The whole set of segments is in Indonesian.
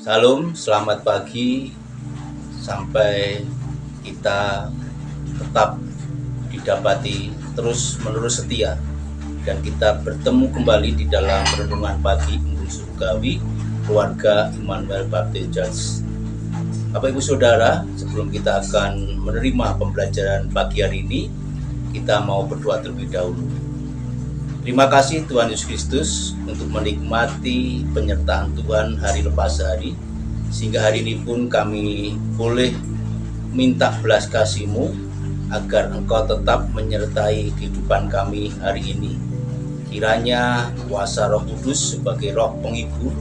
Salam, selamat pagi. Sampai kita tetap didapati terus-menerus setia dan kita bertemu kembali di dalam renungan pagi Embun Surgawi Keluarga Immanuel Baptist Church. Bapak Ibu Saudara, sebelum kita akan menerima pembelajaran pagi hari ini, kita mau berdoa terlebih dahulu. Terima kasih Tuhan Yesus Kristus untuk menikmati penyertaan Tuhan hari lepas hari, sehingga hari ini pun kami boleh minta belas kasih-Mu agar Engkau tetap menyertai kehidupan kami hari ini. Kiranya kuasa Roh Kudus sebagai roh penghibur,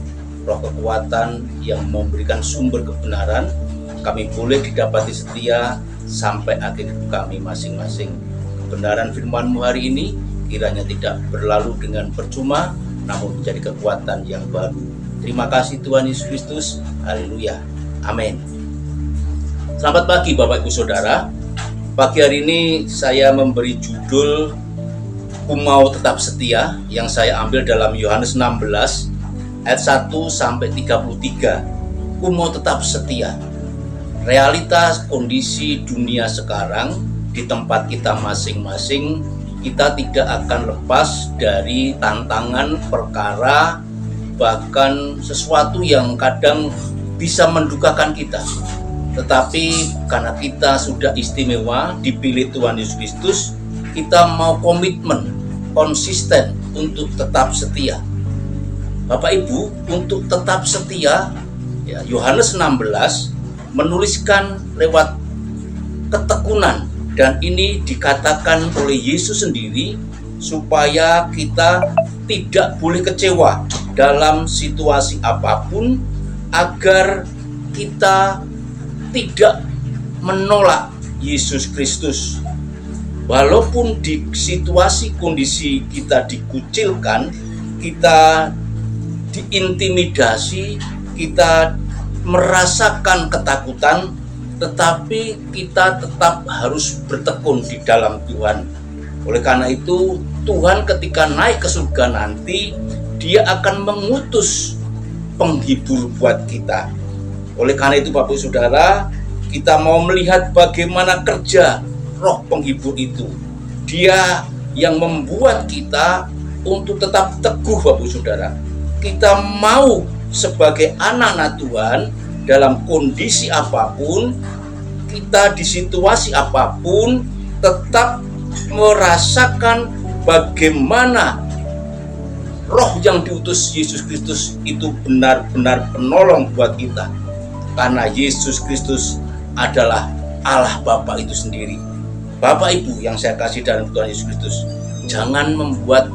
roh kekuatan yang memberikan sumber kebenaran, kami boleh didapati setia sampai akhir hidup kami masing-masing. Kebenaran firman-Mu hari ini kiranya tidak berlalu dengan percuma, namun menjadi kekuatan yang baru. Terima kasih Tuhan Yesus Kristus. Haleluya. Amin. Selamat pagi Bapak Ibu Saudara. Pagi hari ini saya memberi judul Ku Mau Tetap Setia, yang saya ambil dalam Yohanes 16 ayat 1 sampai 33. Ku mau tetap setia. Realitas kondisi dunia sekarang di tempat kita masing-masing, kita tidak akan lepas dari tantangan, perkara, bahkan sesuatu yang kadang bisa mendukakan kita. Tetapi karena kita sudah istimewa, dipilih Tuhan Yesus Kristus, kita mau komitmen, konsisten untuk tetap setia. Bapak Ibu, untuk tetap setia, Yohanes 16 menuliskan lewat ketekunan. Dan ini dikatakan oleh Yesus sendiri supaya kita tidak boleh kecewa dalam situasi apapun, agar kita tidak menolak Yesus Kristus. Walaupun di situasi kondisi kita dikucilkan, kita diintimidasi, kita merasakan ketakutan, tetapi kita tetap harus bertekun di dalam Tuhan. Oleh karena itu, Tuhan ketika naik ke surga nanti, Dia akan mengutus penghibur buat kita. Oleh karena itu Bapak Saudara, kita mau melihat bagaimana kerja roh penghibur itu. Dia yang membuat kita untuk tetap teguh Bapak Saudara. Kita mau sebagai anak-anak Tuhan, dalam kondisi apapun, kita di situasi apapun, tetap merasakan bagaimana roh yang diutus Yesus Kristus itu benar-benar penolong buat kita. Karena Yesus Kristus adalah Allah Bapa itu sendiri. Bapak Ibu yang saya kasih dalam Tuhan Yesus Kristus, jangan membuat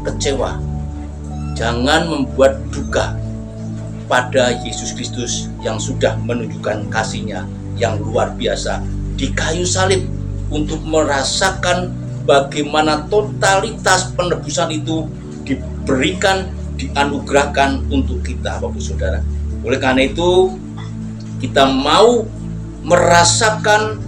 kecewa, jangan membuat duka pada Yesus Kristus yang sudah menunjukkan kasih-Nya yang luar biasa di kayu salib untuk merasakan bagaimana totalitas penebusan itu diberikan, dianugerahkan untuk kita Bapak Saudara. Oleh karena itu, kita mau merasakan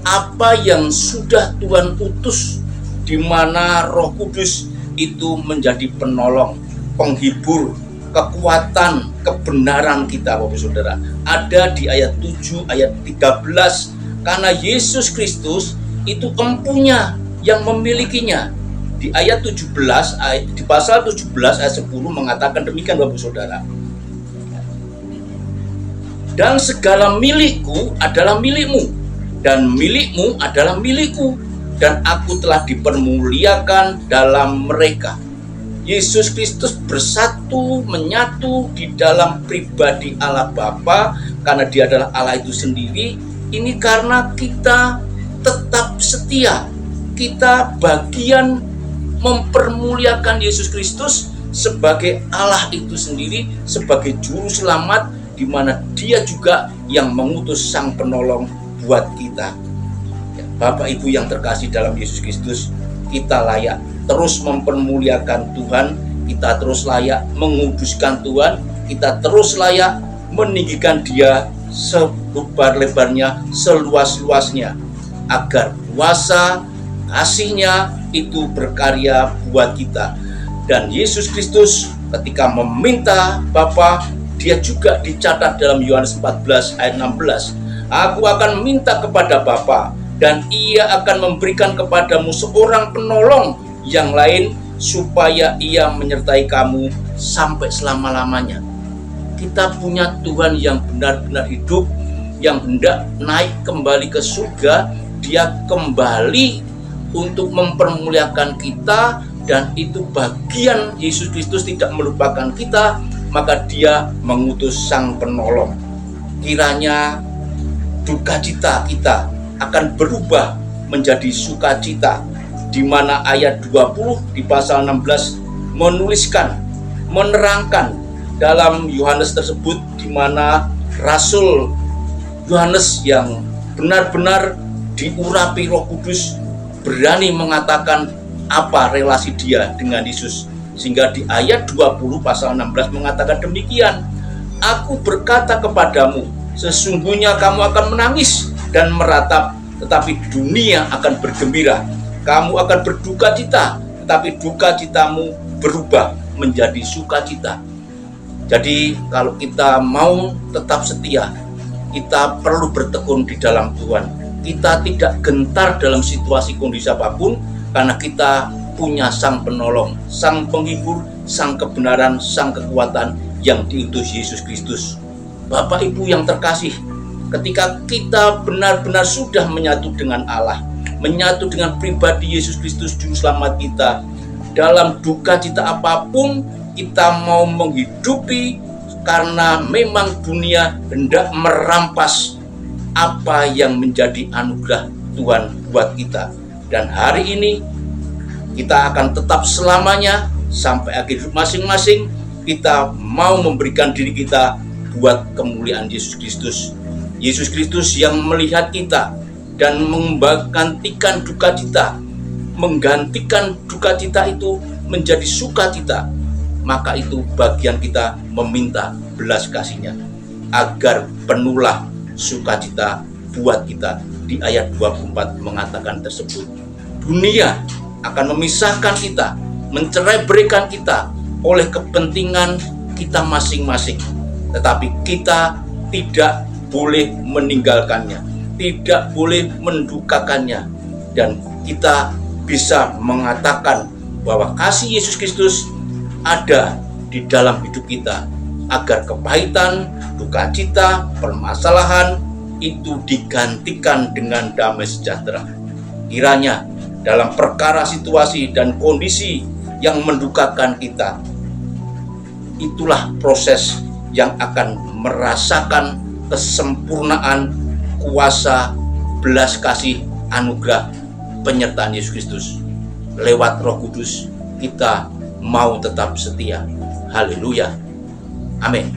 apa yang sudah Tuhan utus, di mana Roh Kudus itu menjadi penolong, penghibur, kekuatan, kebenaran kita Bapak Saudara. Ada di ayat 7, ayat 13. Karena Yesus Kristus itu empunya yang memilikinya. Di ayat 17, di pasal 17 ayat 10 mengatakan demikian Bapak Saudara. Dan segala milikku adalah milikmu, dan milikmu adalah milikku, dan aku telah dipermuliakan dalam mereka. Yesus Kristus bersatu, menyatu di dalam pribadi Allah Bapa, karena Dia adalah Allah itu sendiri. Ini karena kita tetap setia, kita bagian mempermuliakan Yesus Kristus sebagai Allah itu sendiri, sebagai juru selamat, di mana Dia juga yang mengutus Sang Penolong buat kita. Bapak Ibu yang terkasih dalam Yesus Kristus, kita layak terus mempermuliakan Tuhan, kita terus layak menguduskan Tuhan, kita terus layak meninggikan Dia selebar-lebarnya, seluas-luasnya, agar kuasa kasih-Nya itu berkarya buat kita. Dan Yesus Kristus ketika meminta Bapa, dia juga dicatat dalam Yohanes 14 ayat 16. Aku akan minta kepada Bapa, dan ia akan memberikan kepadamu seorang penolong yang lain, supaya ia menyertai kamu sampai selama-lamanya. Kita punya Tuhan yang benar-benar hidup, yang hendak naik kembali ke surga. Dia kembali untuk mempermuliakan kita, dan itu bagian Yesus Kristus tidak melupakan kita, maka dia mengutus sang penolong. Kiranya duka cita kita akan berubah menjadi sukacita, di mana ayat 20 di pasal 16 menuliskan, menerangkan dalam Yohanes tersebut, di mana Rasul Yohanes yang benar-benar diurapi Roh Kudus berani mengatakan apa relasi dia dengan Yesus, sehingga di ayat 20 pasal 16 mengatakan demikian, aku berkata kepadamu, sesungguhnya kamu akan menangis dan meratap, tetapi dunia akan bergembira. Kamu akan berduka cita, tetapi duka citamu berubah menjadi sukacita. Jadi kalau kita mau tetap setia, kita perlu bertekun di dalam Tuhan. Kita tidak gentar dalam situasi kondisi apapun, karena kita punya sang penolong, sang penghibur, sang kebenaran, sang kekuatan yang diutus Yesus Kristus. Bapak Ibu yang terkasih, ketika kita benar-benar sudah menyatu dengan Allah, menyatu dengan pribadi Yesus Kristus Juru Selamat kita, dalam duka cita apapun kita mau menghidupi, karena memang dunia hendak merampas apa yang menjadi anugerah Tuhan buat kita. Dan hari ini kita akan tetap selamanya sampai akhir hidup masing-masing. Kita mau memberikan diri kita buat kemuliaan Yesus Kristus. Yesus Kristus yang melihat kita dan menggantikan duka cita, menggantikan duka cita itu menjadi sukacita. Maka itu bagian kita meminta belas kasih-Nya agar penuhlah sukacita buat kita. Di ayat 24 mengatakan tersebut, dunia akan memisahkan kita, mencerai-beraikan kita oleh kepentingan kita masing-masing, tetapi kita tidak boleh meninggalkannya, tidak boleh mendukakannya, dan kita bisa mengatakan bahwa kasih Yesus Kristus ada di dalam hidup kita, agar kepahitan, duka cita, permasalahan itu digantikan dengan damai sejahtera. Kiranya dalam perkara situasi dan kondisi yang mendukakan kita, itulah proses yang akan merasakan kesempurnaan kuasa, belas kasih, anugerah, penyertaan Yesus Kristus. Lewat Roh Kudus kita mau tetap setia. Haleluya. Amin.